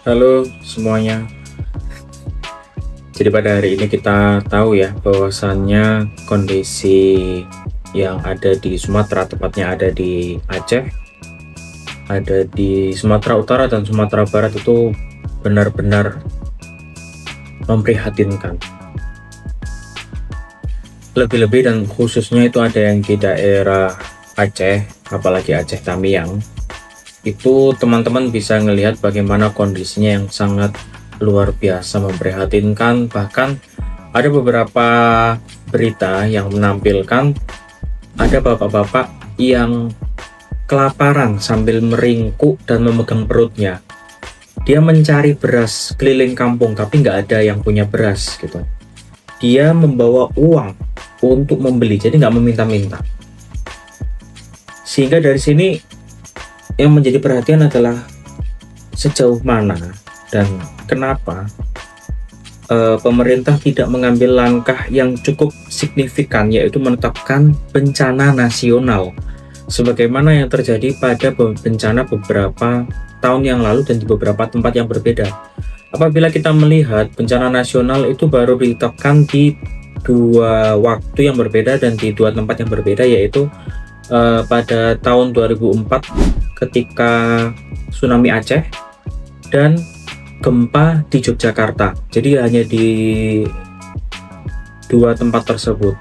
Halo semuanya. Jadi pada hari ini kita tahu ya bahwasannya kondisi yang ada di Sumatera, tepatnya ada di Aceh, ada di Sumatera Utara dan Sumatera Barat itu benar-benar memprihatinkan. Lebih-lebih dan khususnya itu ada yang di daerah Aceh, apalagi Aceh Tamiang. Itu teman-teman bisa melihat bagaimana kondisinya yang sangat luar biasa memprihatinkan. Bahkan ada beberapa berita yang menampilkan ada bapak-bapak yang kelaparan sambil meringkuk dan memegang perutnya. Dia mencari beras keliling kampung tapi nggak ada yang punya beras gitu. Dia membawa uang untuk membeli, jadi nggak meminta-minta. Sehingga dari sini yang menjadi perhatian adalah sejauh mana dan kenapa pemerintah tidak mengambil langkah yang cukup signifikan, yaitu menetapkan bencana nasional sebagaimana yang terjadi pada bencana beberapa tahun yang lalu dan di beberapa tempat yang berbeda. Apabila kita melihat bencana nasional itu baru ditetapkan di dua waktu yang berbeda dan di dua tempat yang berbeda, yaitu pada tahun 2004 ketika tsunami Aceh dan gempa di Yogyakarta. Jadi hanya di dua tempat tersebut.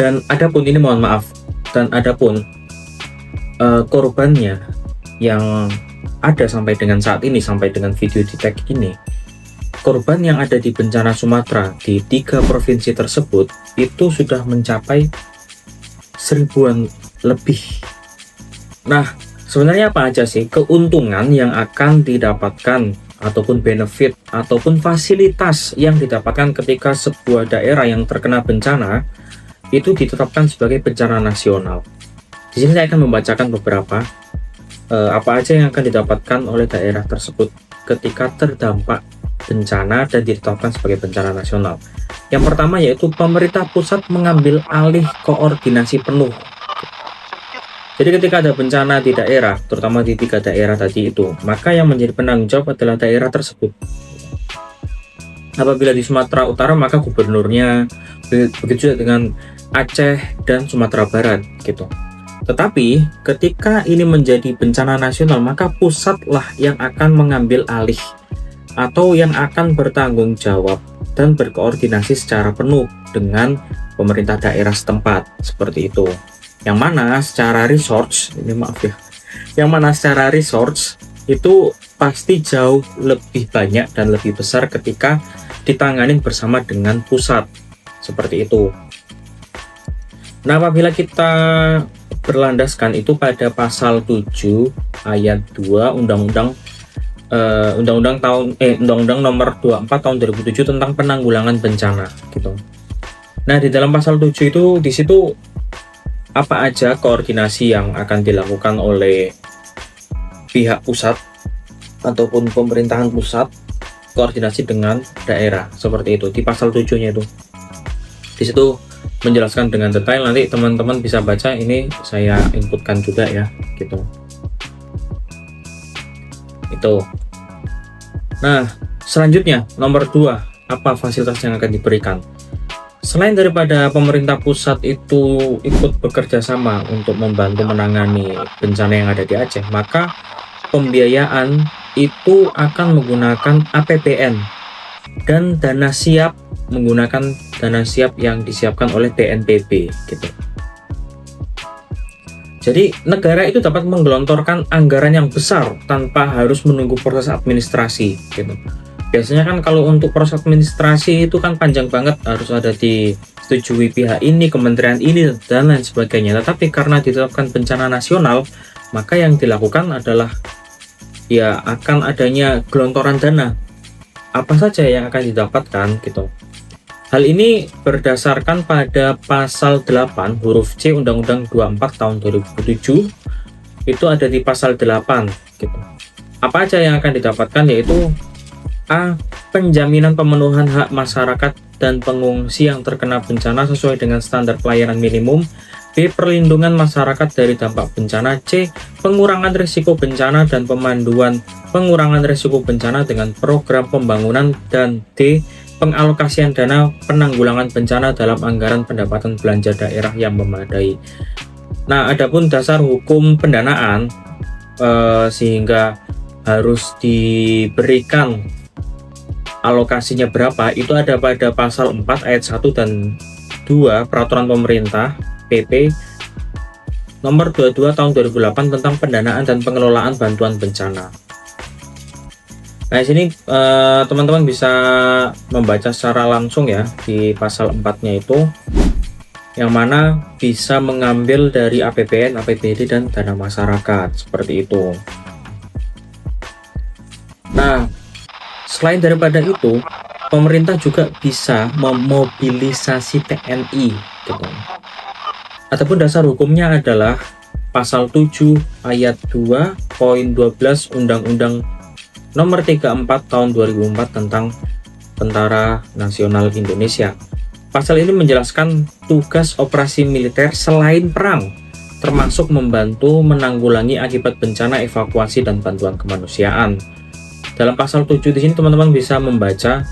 Dan adapun ini mohon maaf, dan adapun korbannya yang ada sampai dengan saat ini, sampai dengan video di tag ini, korban yang ada di bencana Sumatera di 3 provinsi tersebut itu sudah mencapai 1000-an lebih. Nah, sebenarnya apa aja sih keuntungan yang akan didapatkan ataupun benefit ataupun fasilitas yang didapatkan ketika sebuah daerah yang terkena bencana itu ditetapkan sebagai bencana nasional? Di sini saya akan membacakan beberapa apa aja yang akan didapatkan oleh daerah tersebut ketika terdampak bencana dan ditetapkan sebagai bencana nasional. Yang pertama yaitu pemerintah pusat mengambil alih koordinasi penuh. Jadi ketika ada bencana di daerah, terutama di 3 daerah tadi itu, maka yang menjadi penanggung jawab adalah daerah tersebut. Apabila di Sumatera Utara, maka gubernurnya, begitu juga dengan Aceh dan Sumatera Barat gitu. Tetapi ketika ini menjadi bencana nasional, maka pusatlah yang akan mengambil alih atau yang akan bertanggung jawab dan berkoordinasi secara penuh dengan pemerintah daerah setempat, seperti itu. Yang mana secara resource, itu pasti jauh lebih banyak dan lebih besar ketika ditanganin bersama dengan pusat, seperti itu. Nah, apabila kita berlandaskan itu pada pasal 7 ayat 2 Undang-Undang nomor 24 tahun 2007 tentang penanggulangan bencana gitu. Nah, di dalam pasal 7 itu di situ apa aja koordinasi yang akan dilakukan oleh pihak pusat ataupun pemerintahan pusat koordinasi dengan daerah, seperti itu di pasal 7-nya itu. Di situ menjelaskan dengan detail, nanti teman-teman bisa baca, ini saya inputkan juga ya gitu. Itu. Nah, selanjutnya nomor 2, apa fasilitas yang akan diberikan? Selain daripada pemerintah pusat itu ikut bekerja sama untuk membantu menangani bencana yang ada di Aceh, maka pembiayaan itu akan menggunakan APBN dan dana siap, menggunakan dana siap yang disiapkan oleh BNPB gitu. Jadi negara itu dapat menggelontorkan anggaran yang besar tanpa harus menunggu proses administrasi gitu. Biasanya kan kalau untuk proses administrasi itu kan panjang banget, harus ada disetujui pihak ini, kementerian ini, dan lain sebagainya. Tetapi karena ditetapkan bencana nasional, maka yang dilakukan adalah ya akan adanya gelontoran dana. Apa saja yang akan didapatkan gitu. Hal ini berdasarkan pada pasal 8 huruf C Undang-Undang 24 tahun 2007. Itu ada di pasal 8 gitu. Apa aja yang akan didapatkan, yaitu A. Penjaminan pemenuhan hak masyarakat dan pengungsi yang terkena bencana sesuai dengan standar pelayanan minimum B. Perlindungan masyarakat dari dampak bencana. C. Pengurangan risiko bencana dan pemanduan pengurangan risiko bencana dengan program pembangunan. Dan D. Pengalokasian dana penanggulangan bencana dalam anggaran pendapatan belanja daerah yang memadai. Nah, adapun dasar hukum pendanaan sehingga harus diberikan alokasinya berapa, itu ada pada pasal 4 ayat 1 dan 2 Peraturan Pemerintah PP nomor 22 tahun 2008 tentang pendanaan dan pengelolaan bantuan bencana. Nah, di sini teman-teman bisa membaca secara langsung ya di pasal 4-nya itu, yang mana bisa mengambil dari APBN, APBD, dan dana masyarakat, seperti itu. Nah, selain daripada itu, pemerintah juga bisa memobilisasi TNI gitu. Ataupun dasar hukumnya adalah pasal 7 ayat 2 poin 12 Undang-Undang nomor 34 tahun 2004 tentang Tentara Nasional Indonesia. Pasal ini menjelaskan tugas operasi militer selain perang, termasuk membantu menanggulangi akibat bencana, evakuasi, dan bantuan kemanusiaan. Dalam pasal 7 di sini teman-teman bisa membaca,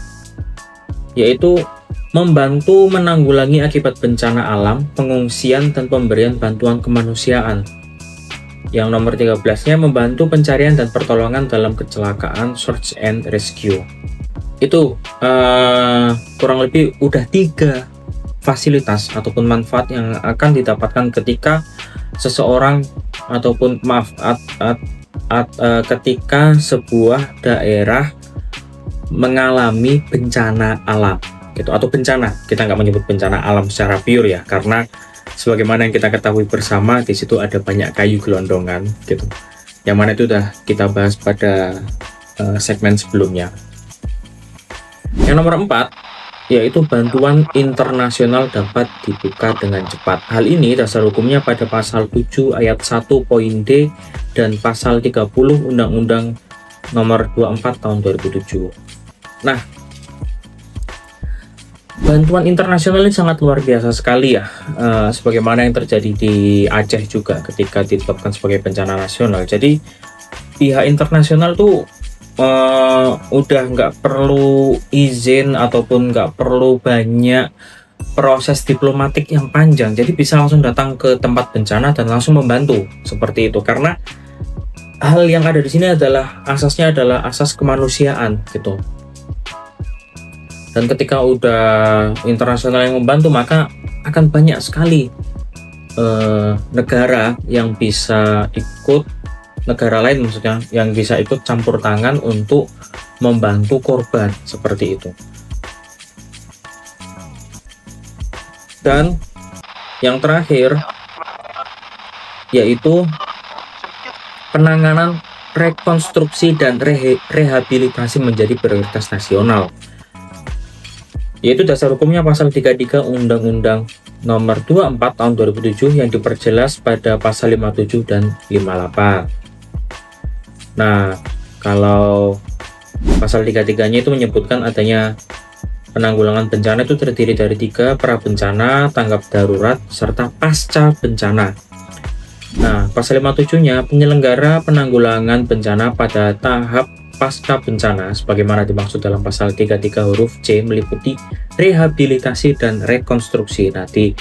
yaitu membantu menanggulangi akibat bencana alam, pengungsian, dan pemberian bantuan kemanusiaan. Yang nomor 13-nya membantu pencarian dan pertolongan dalam kecelakaan, search and rescue. Itu kurang lebih udah 3 fasilitas ataupun manfaat yang akan didapatkan ketika seseorang ataupun ketika sebuah daerah mengalami bencana alam gitu, atau bencana. Kita nggak menyebut bencana alam secara pure ya, karena sebagaimana yang kita ketahui bersama, di situ ada banyak kayu gelondongan gitu, yang mana itu udah kita bahas pada segmen sebelumnya. Yang nomor 4 yaitu bantuan internasional dapat dibuka dengan cepat. Hal ini dasar hukumnya pada pasal 7 ayat 1 poin D dan pasal 30 Undang-Undang nomor 24 tahun 2007. Nah, bantuan internasional ini sangat luar biasa sekali ya, sebagaimana yang terjadi di Aceh juga ketika ditetapkan sebagai bencana nasional. Jadi pihak internasional tuh udah nggak perlu izin ataupun nggak perlu banyak proses diplomatik yang panjang, jadi bisa langsung datang ke tempat bencana dan langsung membantu seperti itu, karena hal yang ada di sini adalah asasnya adalah asas kemanusiaan gitu. Dan ketika udah internasional yang membantu, maka akan banyak sekali negara yang bisa ikut, negara lain maksudnya, yang bisa ikut campur tangan untuk membantu korban seperti itu. Dan yang terakhir yaitu penanganan rekonstruksi dan rehabilitasi menjadi prioritas nasional, yaitu dasar hukumnya pasal 33 Undang-Undang nomor 24 tahun 2007 yang diperjelas pada pasal 57 dan 58. Nah, kalau pasal 33-nya itu menyebutkan adanya penanggulangan bencana itu terdiri dari 3, prabencana, tanggap darurat, serta pasca bencana. Nah, pasal 57-nya penyelenggara penanggulangan bencana pada tahap pasca bencana sebagaimana dimaksud dalam pasal 33 huruf C meliputi rehabilitasi dan rekonstruksi. Nah, di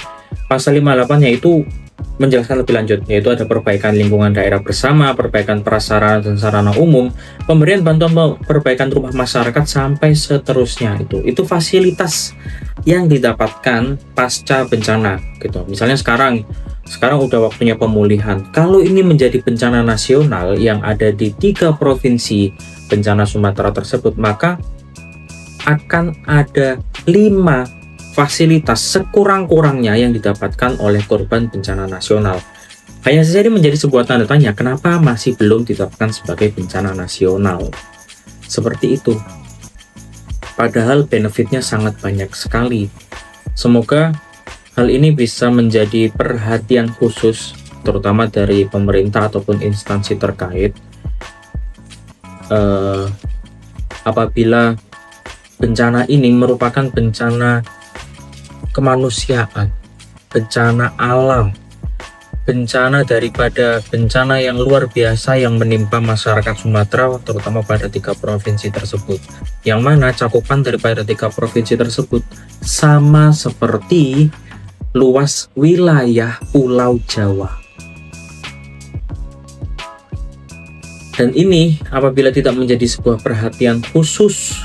pasal 58-nya itu menjelaskan lebih lanjut, yaitu ada perbaikan lingkungan daerah bersama, perbaikan prasarana dan sarana umum, pemberian bantuan perbaikan rumah masyarakat, sampai seterusnya. Itu fasilitas yang didapatkan pasca bencana gitu. Misalnya sekarang udah waktunya pemulihan. Kalau ini menjadi bencana nasional yang ada di 3 provinsi bencana Sumatera tersebut, maka akan ada 5 fasilitas sekurang-kurangnya yang didapatkan oleh korban bencana nasional. Hanya saja ini menjadi sebuah tanda tanya, kenapa masih belum ditetapkan sebagai bencana nasional? Seperti itu. Padahal benefitnya sangat banyak sekali. Semoga hal ini bisa menjadi perhatian khusus, terutama dari pemerintah ataupun instansi terkait, apabila bencana ini merupakan bencana kemanusiaan, bencana alam bencana daripada bencana yang luar biasa yang menimpa masyarakat Sumatera, terutama pada 3 provinsi tersebut. Yang mana cakupan daripada 3 provinsi tersebut sama seperti luas wilayah Pulau Jawa. Dan ini apabila tidak menjadi sebuah perhatian khusus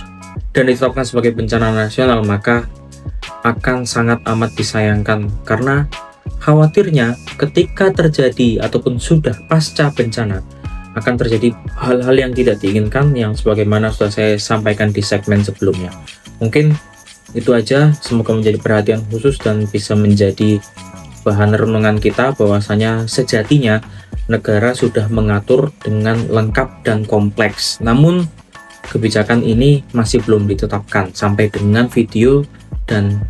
dan ditetapkan sebagai bencana nasional, maka akan sangat amat disayangkan, karena khawatirnya ketika terjadi ataupun sudah pasca bencana akan terjadi hal-hal yang tidak diinginkan, yang sebagaimana sudah saya sampaikan di segmen sebelumnya. Mungkin itu aja, semoga menjadi perhatian khusus dan bisa menjadi bahan renungan kita bahwasanya sejatinya negara sudah mengatur dengan lengkap dan kompleks, namun kebijakan ini masih belum ditetapkan sampai dengan video dan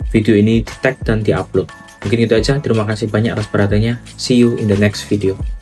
video ini di tag dan diupload. Mungkin itu aja, terima kasih banyak atas perhatiannya. See you in the next video.